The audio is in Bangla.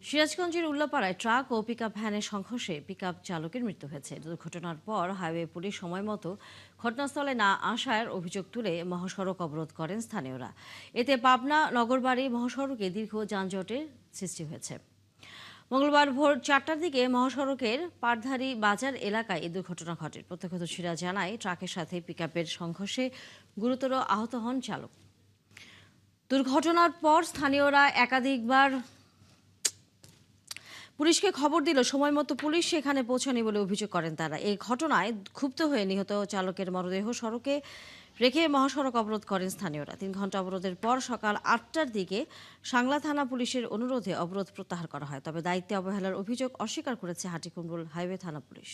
সিরাজগঞ্জের উল্লাপাড়ায় ট্রাক ও পিকআপ ভ্যানের সংঘর্ষে পিকআপ চালকের মৃত্যু হয়েছে। দুর্ঘটনার পর হাইওয়ে পুলিশ সময় মতো ঘটনাস্থলে না আসার অভিযোগ তুলে মহাসড়ক অবরোধ করেন স্থানীয়রা। এতে পাবনা নগরবাড়ি মহাসড়কে দীর্ঘ যানজটের সৃষ্টি হয়েছে। মঙ্গলবার ভোর 4টার দিকে মহাসড়কের পাড়ধারী বাজার এলাকায় এই দুর্ঘটনা ঘটে। প্রত্যক্ষদর্শীরা জানায়, ট্রাকের সাথে পিকআপের সংঘর্ষে গুরুতর আহত হন চালক। দুর্ঘটনার পর স্থানীয়রা একাধিকবার পুলিশকে খবর দিল, সময় মতো পুলিশ সেখানে পৌঁছায়নি বলে অভিযোগ করেন তারা। এই ঘটনায় ক্ষুব্ধ হয়ে নিহত চালকের মরদেহ সড়কে রেখে মহাসড়ক অবরোধ করেন স্থানীয়রা। 3 ঘন্টা অবরোধের পর সকাল 8টার দিকে সাংলা থানা পুলিশের অনুরোধে অবরোধ প্রত্যাহার করা হয়। তবে দায়িত্বে অবহেলার অভিযোগ অস্বীকার করেছে হাটিকুমরুল হাইওয়ে থানা পুলিশ।